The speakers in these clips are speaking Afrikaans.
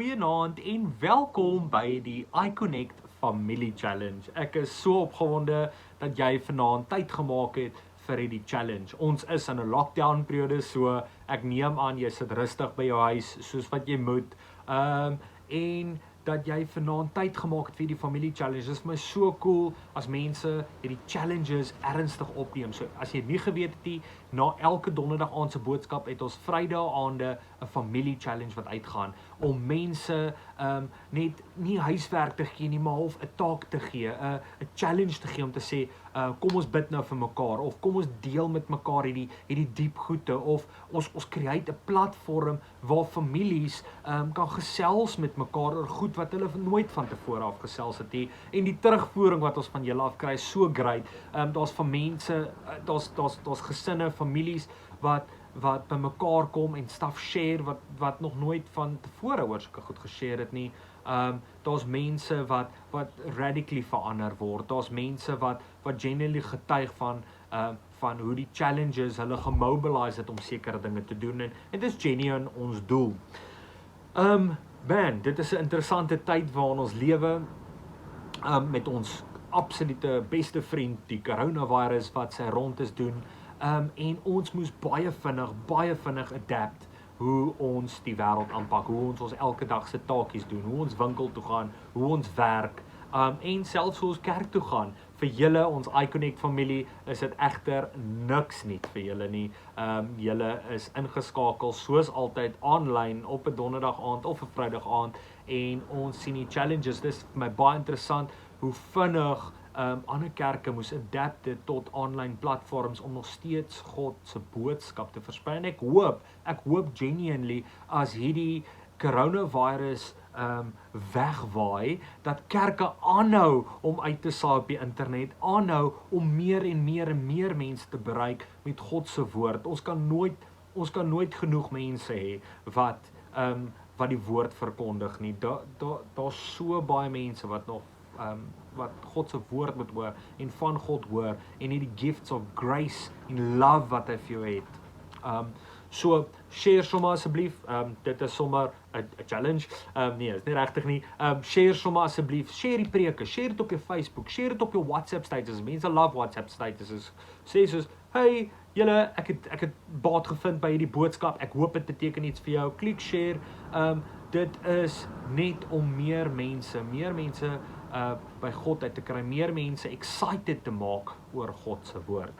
Goeienaand en welkom by die iConnect Family Challenge. Ek is so opgewonde dat jy vanaand tyd gemaak het vir die challenge. Ons is in 'n lockdown periode, so ek neem aan jy sit rustig by jou huis soos wat jy moet. En dat jy vanaand tyd gemaak het vir die familie challenge. Dit is vir my so cool as mense hierdie challenges ernstig opneem. So as jy nie geweet het nie, na elke donderdag aand se boodskap het ons Vrydag aande 'n familie challenge wat uitgaan om mense net nie huiswerk te gee nie, maar half 'n taak te gee, 'n challenge te gee om te sê kom ons bid nou vir mekaar, of kom ons deel met mekaar hierdie diep goede, of ons create 'n platform waar families kan gesels met mekaar oor goed wat hulle nooit van tevore af gesels het nie. En die terugvoering wat ons van julle af kry is so great. Daar's van mense, daar's gesinne, families wat by mekaar kom en stuff share wat nog nooit van tevore oor sulke goed geshare het nie. Daar's mense wat radically verander word. Daar's mense wat genuinely getuig van hoe die challenges hulle gemobilise het om sekere dinge te doen, en dit is genuine ons doel. Dit is 'n interessante tyd waarin ons lewe, met ons absolute beste vriend, die coronavirus wat sy rond is doen, en ons moes baie vinnig adapt hoe ons die wêreld aanpak, hoe ons elke dag se taakies doen, hoe ons winkel toe gaan, hoe ons werk, en selfs hoe ons kerk toe gaan. Vir julle, ons iConnect familie, is dit egter niks nie vir julle nie. Julle is ingeskakel soos altyd online op 'n donderdag aand of 'n Vrydag aand, en ons sien die challenges. Dis vir my baie interessant hoe vinnig ander kerke moes adapte tot online platforms om nog steeds God se boodskap te versprei. En ek hoop genuinely as hierdie coronavirus wegwaai, dat kerke aanhou om uit te saai op die internet, aanhou om meer en meer mense te bereik met God se woord. Ons kan nooit genoeg mense hê wat die woord verkondig nie. Daar's so baie mense wat nog wat God se woord moet hoor en van God hoor, en die gifts of grace en love wat hy vir jou het. So share sommer asseblief, dit is sommer 'n challenge, nee, is nie regtig nie. Share sommer asseblief, share die preke, share dit op jou Facebook, share dit op jou WhatsApp status. Mense love WhatsApp statuses. Sê soos, hey julle, ek het baat gevind by hierdie boodskap, ek hoop dit beteken iets vir jou. Klik share. Dit is net om meer mense by God uit te kry, meer mense excited te maak oor God se woord.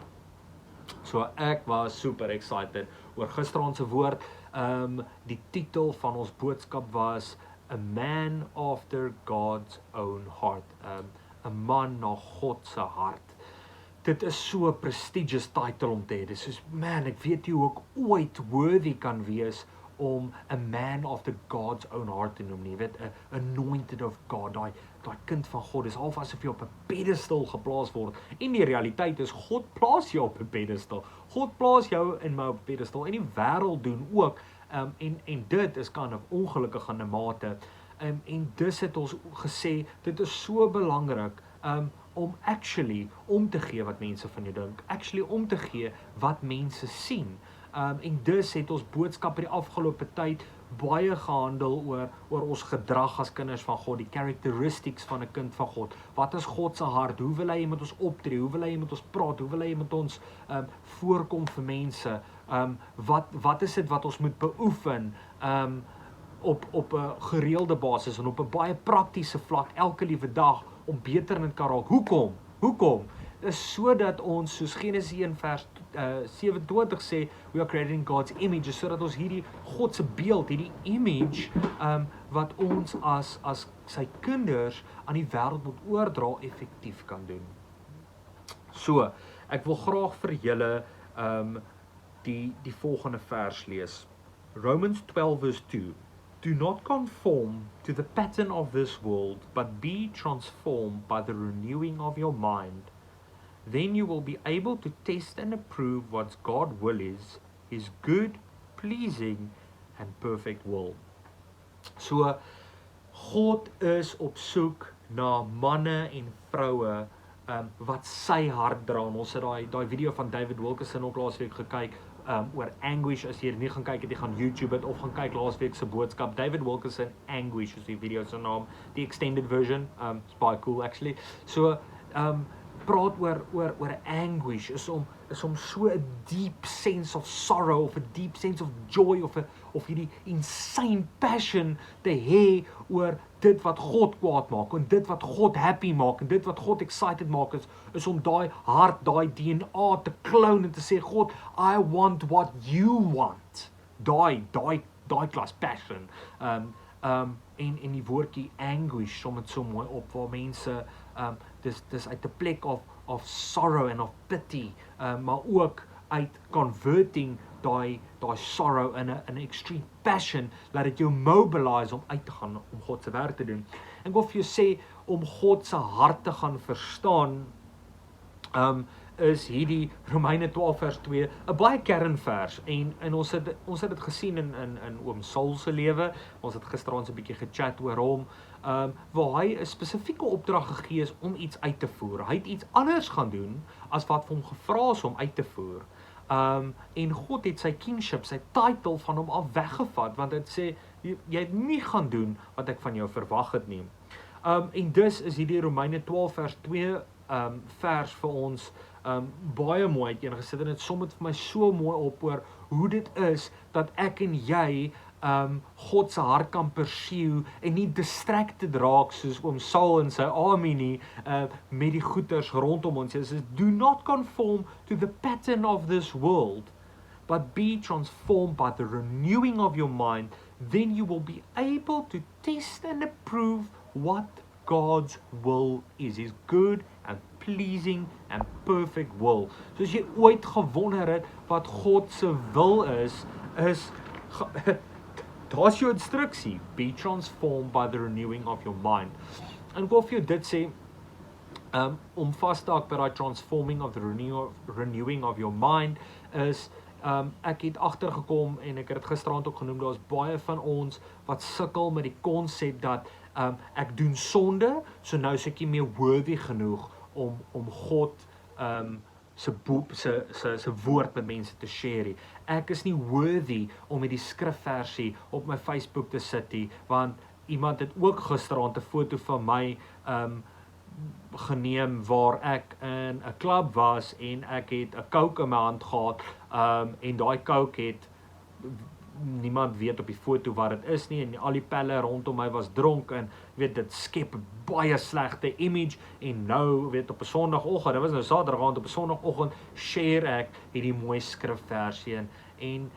So ek was super excited oor gisteraand se woord. Die titel van ons boodskap was A Man After God's Own Heart. 'n man na God se hart. Dit is so 'n prestigious title om te hê. Dis soos, man, ek weet nie hoe ek ooit worthy kan wees om a man after God's own heart te noem nie. Jy weet, a anointed of God, daai kind van God, is half asof jy op 'n pedestal geplaas word. En die realiteit is, God plaas jou op 'n pedestal. God plaas jou en my op 'n pedestal, en die wêreld doen ook, en dit is kind of ongelukkig aan 'n mate. En dus het ons gesê, dit is so belangrik, om actually om te gee wat mense van jou dink, actually om te gee wat mense sien. En dus het ons boodskap die afgelope tyd baie gehandel oor ons gedrag as kinders van God, die characteristics van 'n kind van God. Wat is God se hart? Hoe wil hy met ons optree? Hoe wil hy met ons praat? Hoe wil hy met ons voorkom vir mense? Wat is dit wat ons moet beoefen op 'n gereelde basis en op 'n baie praktiese vlak elke liewe dag om beter in kan raak? Hoekom? Is sodat ons, soos Genesis 1 vers 27 sê, we are created in God's image, sodat ons hierdie God se beeld, hierdie image, wat ons as sy kinders aan die wêreld moet oordra, effektief kan doen. So, ek wil graag vir julle die volgende vers lees. Romans 12 verse 2. Do not conform to the pattern of this world, but be transformed by the renewing of your mind. Then you will be able to test and approve what God's will is, His good, pleasing and perfect will. So, God is op soek na manne en vroue wat sy hart dra. Ons het daai video van David Wilkerson ook laasweek gekyk oor anguish. As jy nie gaan kyk het, jy gaan YouTube het of gaan kyk laasweek se boodskap. David Wilkerson, Anguish is die video se naam, die extended version, it's baie cool actually. So praat oor anguish is om so 'n deep sense of sorrow of 'n deep sense of joy of hierdie insane passion te hê oor dit wat God kwaad maak en dit wat God happy maak en dit wat God excited maak is om daai hart, daai DNA te kloon en te sê God, I want what you want. Daai klas passion. En die woordjie anguish som dit so mooi op waar mense dis uit 'n plek of sorrow and of pity, maar ook uit converting daai sorrow in 'n extreme passion, laat dit jou mobilise om uit te gaan om God se werk te doen. En ek wil vir jou sê om God se hart te gaan verstaan, is hierdie Romeine 12 vers 2 'n baie kernvers en ons het dit gesien in oom Saul se lewe. Ons het gisteraand so 'n bietjie gechat oor hom, waar hy 'n spesifieke opdrag gegee is om iets uit te voer. Hy het iets anders gaan doen as wat vir hom gevra is om uit te voer. En God het sy kingship, sy title van hom af weggevat, want dit sê jy het nie gaan doen wat ek van jou verwag het nie. En dus is hierdie Romeine 12 vers 2 vers vir ons baie mooi uiteengesit en dit som dit vir my so mooi op oor hoe dit is dat ek en jy God se hart kan pursue en nie distracted raak soos oom Saul en sy army nie, met die goeters rondom ons. Dit sê, do not conform to the pattern of this world, but be transformed by the renewing of your mind, then you will be able to test and approve what God's will is, his good and pleasing and perfect will. So as jy ooit gewonder het wat God se wil is daar's jou instruksie, be transformed by the renewing of your mind. En ek wil vir jou dit sê, om vas te hak by daai transforming of the renewing of your mind is, ek het agtergekom en ek het dit gisteraand ook genoem, daar's baie van ons wat sukkel met die konsep dat ek doen sonde, so nou is ek nie meer worthy genoeg om God se woord met mense te share. Ek is nie worthy om met die skrifversie op my Facebook te sit nie, want iemand het ook gisteraand 'n foto van my geneem waar ek in 'n klub was en ek het 'n Coke in my hand gehad, en daai Coke het niemand weet op die foto wat dit is nie en al die pelle rondom my was dronk en dit skep baie slegte image en nou op 'n Sondagoggend, dit was nou Saterdag aand, op 'n Sondagoggend share ek hierdie mooi skrifversie en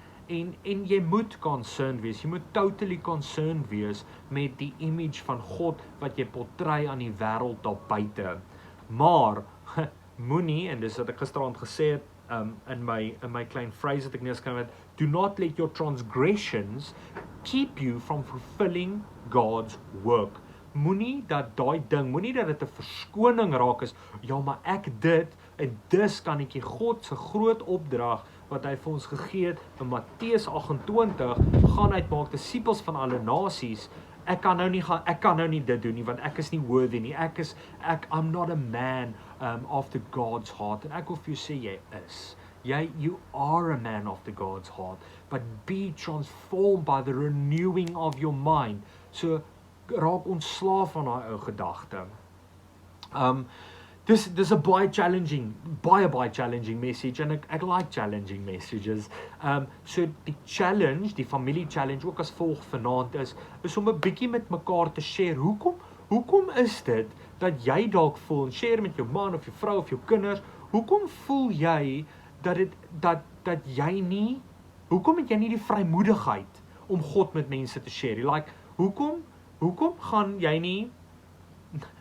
jy moet concerned wees, jy moet totally concerned wees met die image van God wat jy portray aan die wêreld daar buite. Maar moenie, en dis wat ek gisteraand gesê het, in my klein phrase wat ek neerskryf het, do not let your transgressions keep you from fulfilling God's work. Moenie dat daai ding, moenie dat dit 'n verskoning raak is, ja maar ek dit, en dus kan ek God se groot opdrag wat hy vir ons gegee het in Matteus 28, gaan uitmaak disippels van alle nasies. Ek kan nou nie dit doen nie, want ek is nie worthy nie, I'm not a man after God's heart, en ek wil vir jou sê, jy is. You are a man after God's heart, but be transformed by the renewing of your mind. So, raak ontslaaf van daai ou gedagte. Dis 'n baie challenging message, en ek like challenging messages. So die challenge, die familie challenge ook as volg vanaand is om 'n bietjie met mekaar te share. Hoekom is dit dat jy dalk voel, en share met jou man of jou vrou of jou kinders, hoekom voel jy dat jy nie, hoekom het jy nie die vrymoedigheid om God met mense te share? Like, hoekom gaan jy nie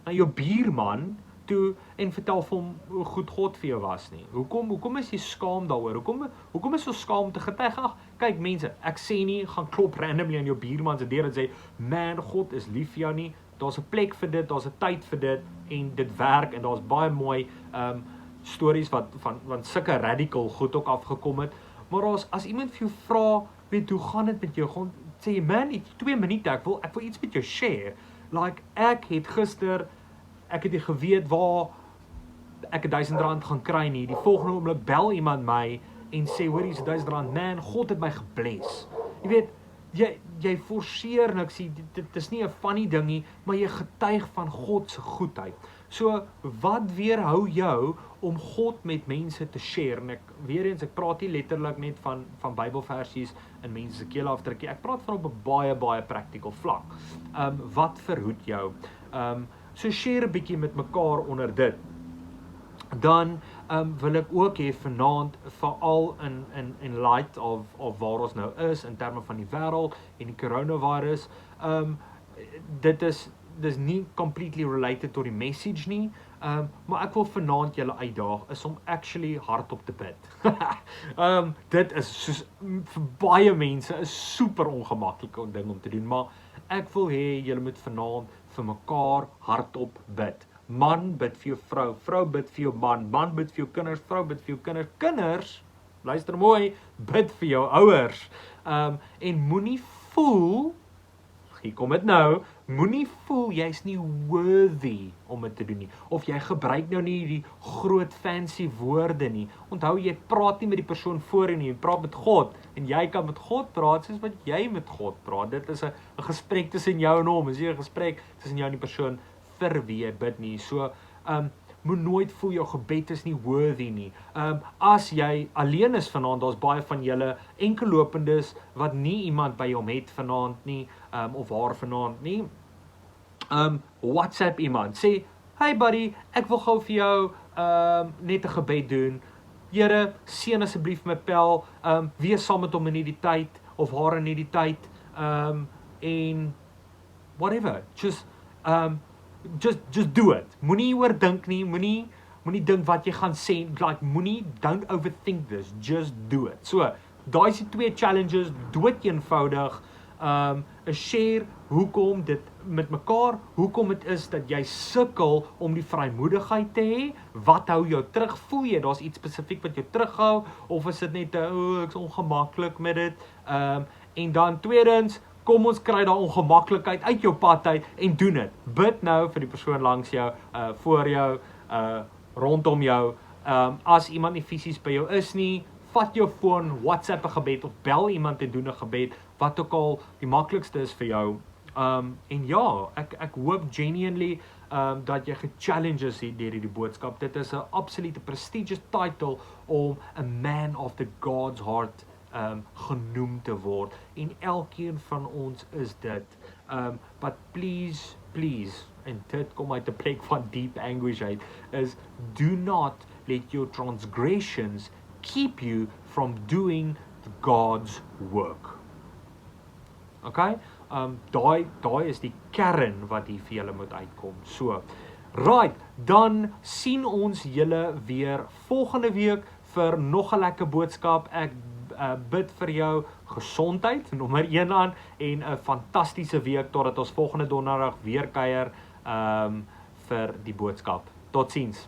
na jou buurman toe en vertel vir hom hoe goed God vir jou was nie? Hoekom is jy skaam daaroor? Hoekom is jy skaam om te getuig? Ag, kyk mense, ek sê nie, gaan klop randomly aan jou buurman se deur en sê, man, God is lief vir jou nie, daar's 'n plek vir dit, daar's 'n tyd vir dit, en dit werk, en daar's baie mooi stories wat van sulke radical goed ook afgekom het, maar as iemand vir jou vra, weet, hoe gaan dit met jou, gaan sê jy, man, 2 minute, ek wil iets met jou share, like, ek het nie geweet waar ek R1000 gaan kry nie, die volgende oomblik bel iemand my, en sê, hoor, hier's R1000, man, God het my gebless. Jy weet, jy forceer niks, dit is nie 'n funny ding nie, maar jy getuig van God se goedheid. So, wat weerhou jou om God met mense te share? En ek praat nie letterlik net van Bybelversies in mense se kele afdrukkie, ek praat van op 'n baie practical vlak. Wat verhoed jou? So share 'n bietjie met mekaar onder dit. Dan wil ek ook hê vanaand, veral in light of waar ons nou is, in terme van die wêreld en die coronavirus, dis nie completely related tot die message nie, maar ek wil vanaand julle uitdaag, is om actually hardop te bid. Dit is soos, vir baie mense, is super ongemaklike ding om te doen, maar ek wil hê julle moet vanaand vir mekaar hardop bid. Man bid vir jou vrou, vrou bid vir jou man, man bid vir jou kinders, vrou bid vir jou kinders, kinders, luister mooi, bid vir jou ouers, en moenie voel, hier kom dit nou, moenie voel jy's nie worthy om dit te doen nie, of jy gebruik nou nie die groot fancy woorde nie. Onthou, jy praat nie met die persoon voor jou nie, jy praat met God, en jy kan met God praat soos wat jy met God praat. Dit is 'n gesprek tussen jou en hom, is nie 'n gesprek tussen jou en die persoon vir wie jy bid nie. So, moet nooit voel jou gebed is nie worthy nie. As jy alleen is vanaand, daar's baie van julle enkellopendes wat nie iemand by hom het vanaand nie, of haar vanaand nie. WhatsApp iemand, sê, hey buddy, ek wil gou vir jou net 'n gebed doen. Here, seën asseblief my pel, wees saam met hom in hierdie tyd, of haar in hierdie tyd, en whatever, just do it. Moenie oordink nie, moenie dink wat jy gaan sê, like, don't overthink this, just do it. So, daai is die 2 challenges, dood eenvoudig, share hoekom dit met mekaar, hoekom dit is dat jy sukkel om die vrymoedigheid te hê, wat hou jou terug, voel jy, daar's iets spesifiek wat jou terughou, of is dit net, ek is ongemaklik met dit, en dan tweedens, kom ons kry daai ongemaklikheid uit jou pad uit, en doen dit, bid nou vir die persoon langs jou, voor jou, rondom jou, as iemand nie fisies by jou is nie, vat jou foon, WhatsApp 'n gebed, of bel iemand en doen 'n gebed, wat ook al die maklikste is vir jou, en ja, ek hoop genuinely, dat jy gechallenged is deur hierdie boodskap. Dit is 'n absolute prestigious title om 'n man of the God's heart genoem te word, en elkeen van ons is dit, but please, en dit kom uit 'n plek van deep anguish uit, is do not let your transgressions keep you from doing God's work. Okay? Daai is die kern wat hier vir julle moet uitkom. So, right, dan sien ons julle weer volgende week vir nog 'n lekker boodskap. Ek bid vir jou gesondheid, nommer 1 aan, en 'n fantastiese week totdat ons volgende donderdag weer kuier vir die boodskap. Totsiens.